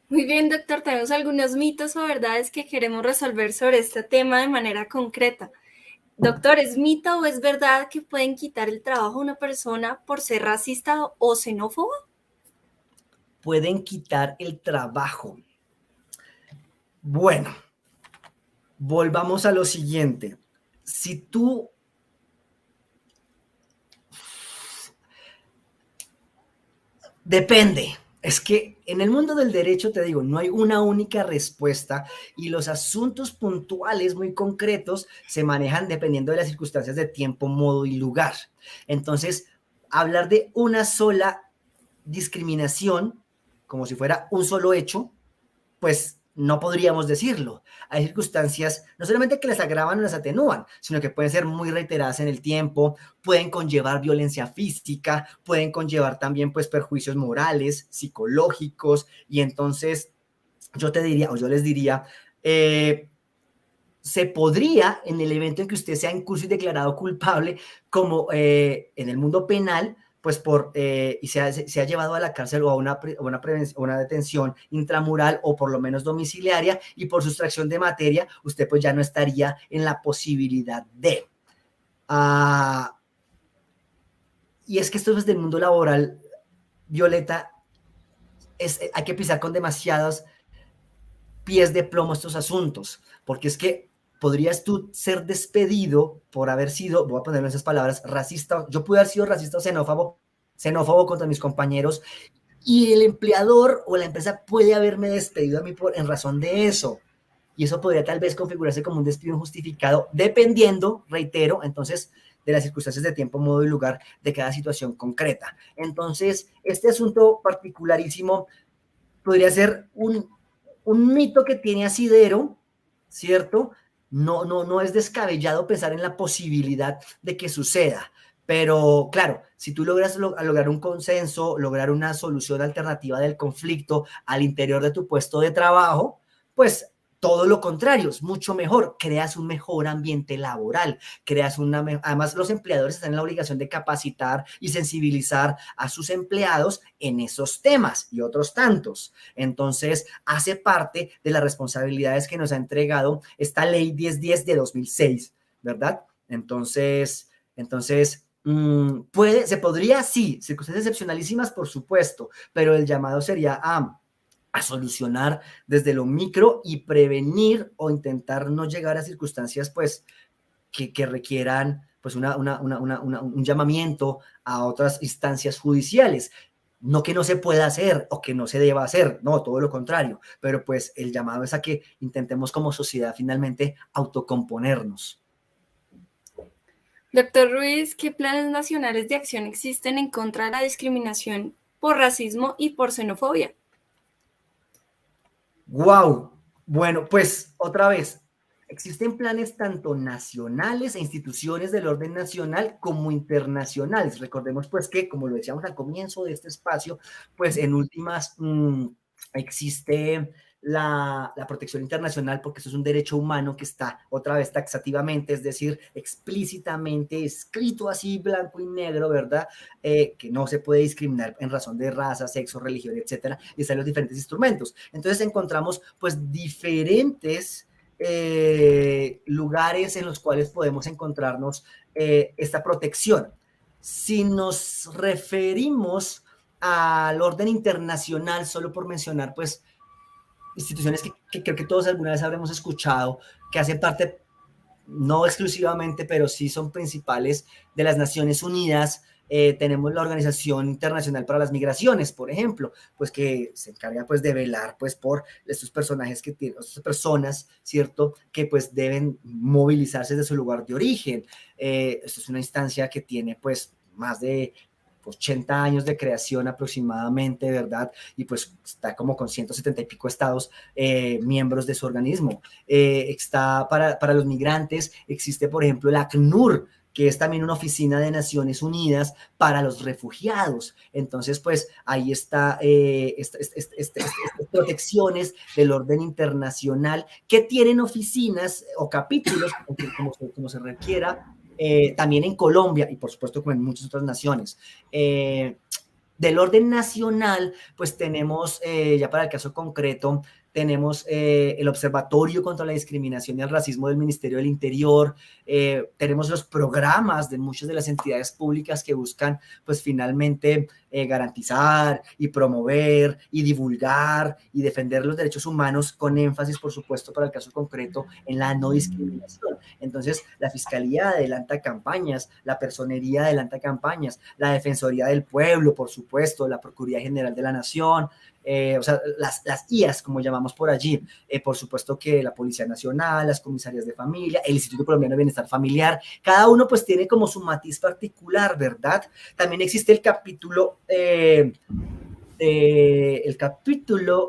Muy bien, doctor, tenemos algunos mitos o verdades que queremos resolver sobre este tema de manera concreta. Doctor, ¿es mito o es verdad que pueden quitar el trabajo a una persona por ser racista o xenófobo? Pueden quitar el trabajo. Bueno, volvamos a lo siguiente. Si tú depende. Es que en el mundo del derecho, te digo, no hay una única respuesta y los asuntos puntuales muy concretos se manejan dependiendo de las circunstancias de tiempo, modo y lugar. Entonces, hablar de una sola discriminación, como si fuera un solo hecho, pues no podríamos decirlo. Hay circunstancias, no solamente que las agravan o las atenúan, sino que pueden ser muy reiteradas en el tiempo, pueden conllevar violencia física, pueden conllevar también pues perjuicios morales, psicológicos, y entonces yo te diría, o yo les diría, se podría, en el evento en que usted sea incluso y declarado culpable, como en el mundo penal, pues y se ha llevado a la cárcel o a una detención intramural o por lo menos domiciliaria, y por sustracción de materia, usted pues ya no estaría en la posibilidad de. Y es que esto es del mundo laboral, Violeta, hay que pisar con demasiados pies de plomo estos asuntos, porque es que podrías tú ser despedido por haber sido, voy a ponerlo en esas palabras, racista. Yo pude haber sido racista o xenófobo contra mis compañeros, y el empleador o la empresa puede haberme despedido a mí en razón de eso. Y eso podría tal vez configurarse como un despido injustificado, dependiendo, reitero, entonces, de las circunstancias de tiempo, modo y lugar de cada situación concreta. Entonces, este asunto particularísimo podría ser un mito que tiene asidero, ¿cierto? No es descabellado pensar en la posibilidad de que suceda, pero claro, si tú logras lograr un consenso, lograr una solución alternativa del conflicto al interior de tu puesto de trabajo, pues todo lo contrario, es mucho mejor, creas un mejor ambiente laboral, además los empleadores están en la obligación de capacitar y sensibilizar a sus empleados en esos temas y otros tantos. Entonces, hace parte de las responsabilidades que nos ha entregado esta ley 1010 de 2006, ¿verdad? Entonces, se podría, sí, circunstancias excepcionalísimas, por supuesto, pero el llamado sería a solucionar desde lo micro y prevenir o intentar no llegar a circunstancias pues que requieran pues un llamamiento a otras instancias judiciales. No que no se pueda hacer o que no se deba hacer, no, todo lo contrario, pero pues el llamado es a que intentemos como sociedad finalmente autocomponernos. Doctor Ruiz, ¿qué planes nacionales de acción existen en contra de la discriminación por racismo y por xenofobia? ¡Wow! Bueno, pues otra vez, existen planes tanto nacionales e instituciones del orden nacional como internacionales. Recordemos pues que, como lo decíamos al comienzo de este espacio, pues en últimas existe la protección internacional, porque eso es un derecho humano que está otra vez taxativamente, es decir, explícitamente escrito así blanco y negro, ¿verdad? Que no se puede discriminar en razón de raza, sexo, religión, etcétera, y están los diferentes instrumentos. Entonces encontramos pues diferentes lugares en los cuales podemos encontrarnos esta protección. Si nos referimos al orden internacional, solo por mencionar pues instituciones que creo que todos alguna vez habremos escuchado, que hacen parte, no exclusivamente, pero sí son principales de las Naciones Unidas. Tenemos la Organización Internacional para las Migraciones, por ejemplo, pues que se encarga pues de velar pues por estos personajes que tienen, estas personas, ¿cierto? Que pues deben movilizarse de su lugar de origen. Esto es una instancia que tiene pues más de 80 años de creación aproximadamente, ¿verdad? Y pues está como con 170 y pico estados miembros de su organismo. Está para los migrantes, existe por ejemplo el ACNUR, que es también una oficina de Naciones Unidas para los refugiados. Entonces, pues ahí está estas protecciones del orden internacional que tienen oficinas o capítulos, como se requiera, también en Colombia y por supuesto como en muchas otras naciones. Del orden nacional, pues tenemos, ya para el caso concreto, tenemos el Observatorio contra la Discriminación y el Racismo del Ministerio del Interior, tenemos los programas de muchas de las entidades públicas que buscan, pues finalmente, garantizar y promover y divulgar y defender los derechos humanos con énfasis, por supuesto, para el caso concreto, en la no discriminación. Entonces, la Fiscalía adelanta campañas, la Personería adelanta campañas, la Defensoría del Pueblo, por supuesto, la Procuraduría General de la Nación, o sea, las IAS, como llamamos por allí, por supuesto que la Policía Nacional, las comisarías de familia, el Instituto Colombiano de Bienestar Familiar, cada uno pues tiene como su matiz particular, ¿verdad? También existe el capítulo,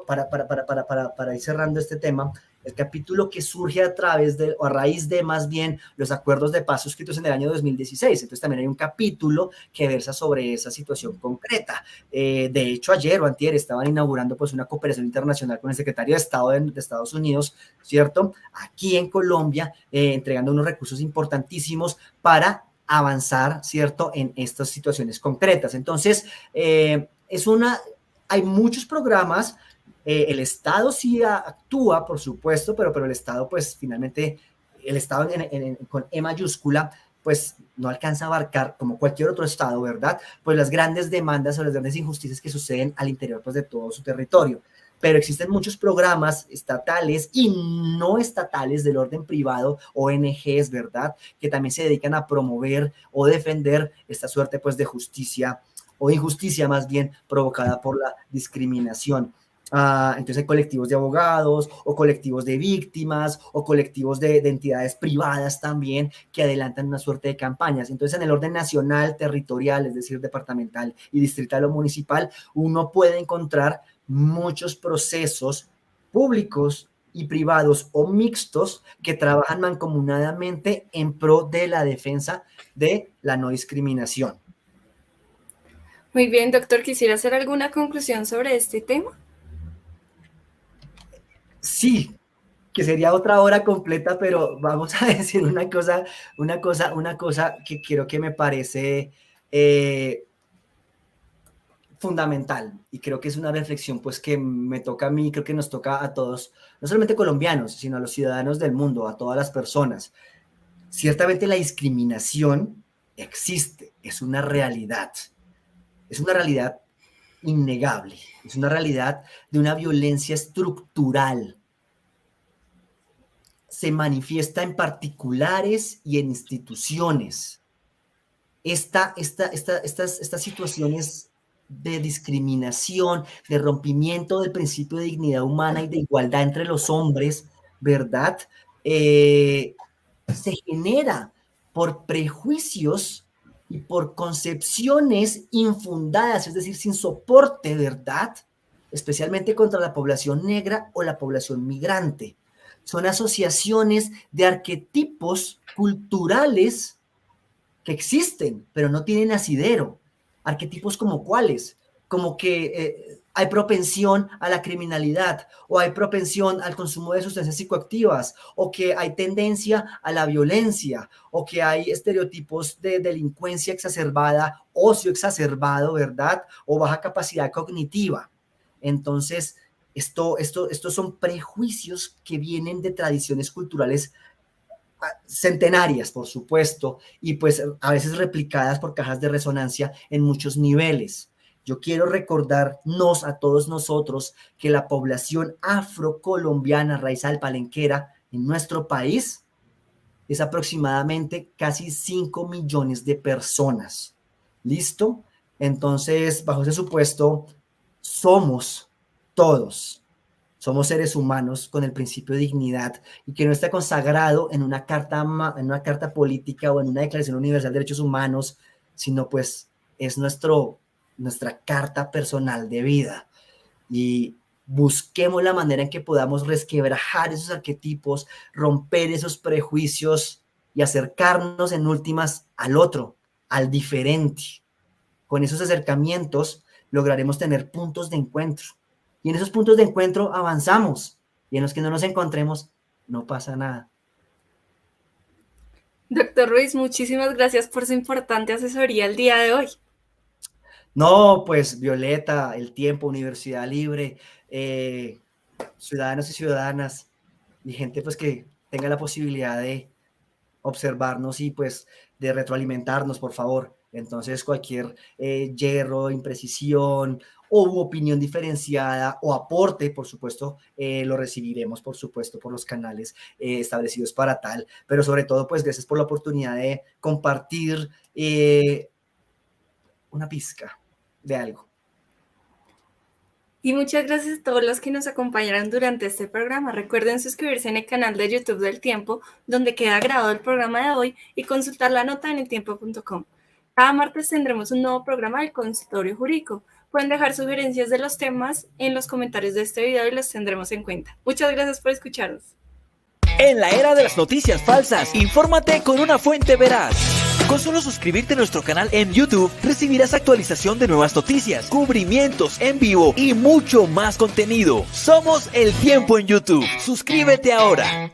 para ir cerrando este tema, el capítulo que surge a través de, o a raíz de más bien los acuerdos de paz suscritos en el año 2016. Entonces también hay un capítulo que versa sobre esa situación concreta. De hecho, ayer o antier estaban inaugurando pues una cooperación internacional con el secretario de Estado de Estados Unidos, ¿cierto? Aquí en Colombia, entregando unos recursos importantísimos para avanzar, ¿cierto? En estas situaciones concretas. Entonces, hay muchos programas. El Estado sí actúa, por supuesto, pero el Estado, pues finalmente, el Estado con E mayúscula, pues no alcanza a abarcar, como cualquier otro Estado, ¿verdad? Pues las grandes demandas o las grandes injusticias que suceden al interior, pues, de todo su territorio. Pero existen muchos programas estatales y no estatales del orden privado, ONGs, ¿verdad? Que también se dedican a promover o defender esta suerte, pues, de justicia o injusticia más bien provocada por la discriminación. Entonces hay colectivos de abogados o colectivos de víctimas o colectivos de entidades privadas también que adelantan una suerte de campañas. Entonces en el orden nacional, territorial, es decir, departamental y distrital o municipal, uno puede encontrar muchos procesos públicos y privados o mixtos que trabajan mancomunadamente en pro de la defensa de la no discriminación. Muy bien, doctor, ¿quisiera hacer alguna conclusión sobre este tema? Sí, que sería otra hora completa, pero vamos a decir una cosa que creo que me parece fundamental y creo que es una reflexión pues que me toca a mí, creo que nos toca a todos, no solamente colombianos, sino a los ciudadanos del mundo, a todas las personas. Ciertamente la discriminación existe, es una realidad innegable, es una realidad de una violencia estructural. Se manifiesta en particulares y en instituciones. Estas situaciones de discriminación, de rompimiento del principio de dignidad humana y de igualdad entre los hombres, ¿verdad? Se genera por prejuicios y por concepciones infundadas, es decir, sin soporte, ¿verdad? Especialmente contra la población negra o la población migrante. Son asociaciones de arquetipos culturales que existen, pero no tienen asidero. Arquetipos como cuáles, como que hay propensión a la criminalidad, o hay propensión al consumo de sustancias psicoactivas, o que hay tendencia a la violencia, o que hay estereotipos de delincuencia exacerbada, ocio exacerbado, ¿verdad? O baja capacidad cognitiva. Entonces, estos son prejuicios que vienen de tradiciones culturales centenarias, por supuesto, y pues a veces replicadas por cajas de resonancia en muchos niveles. Yo quiero recordarnos a todos nosotros que la población afrocolombiana raizal palenquera en nuestro país es aproximadamente casi 5 millones de personas. ¿Listo? Entonces, bajo ese supuesto, somos todos. Somos seres humanos con el principio de dignidad y que no está consagrado en una carta política o en una declaración universal de derechos humanos, sino pues es nuestra carta personal de vida. Y busquemos la manera en que podamos resquebrajar esos arquetipos, romper esos prejuicios y acercarnos en últimas al otro, al diferente. Con esos acercamientos lograremos tener puntos de encuentro. Y en esos puntos de encuentro avanzamos. Y en los que no nos encontremos, no pasa nada. Doctor Ruiz, muchísimas gracias por su importante asesoría el día de hoy. No, pues Violeta, El Tiempo, Universidad Libre, ciudadanos y ciudadanas y gente pues que tenga la posibilidad de observarnos y pues de retroalimentarnos, por favor. Entonces cualquier yerro, imprecisión o opinión diferenciada o aporte, por supuesto, lo recibiremos, por supuesto, por los canales establecidos para tal, pero sobre todo, pues gracias por la oportunidad de compartir una pizca de algo. Y muchas gracias a todos los que nos acompañaron durante este programa. Recuerden suscribirse en el canal de YouTube del Tiempo, donde queda grabado el programa de hoy, y consultar la nota en eltiempo.com. Cada martes tendremos un nuevo programa del Consultorio Jurídico. Pueden dejar sugerencias de los temas en los comentarios de este video y los tendremos en cuenta. Muchas gracias por escucharnos. En la era de las noticias falsas, infórmate con una fuente veraz. Con solo suscribirte a nuestro canal en YouTube, recibirás actualización de nuevas noticias, cubrimientos en vivo y mucho más contenido. Somos El Tiempo en YouTube. Suscríbete ahora.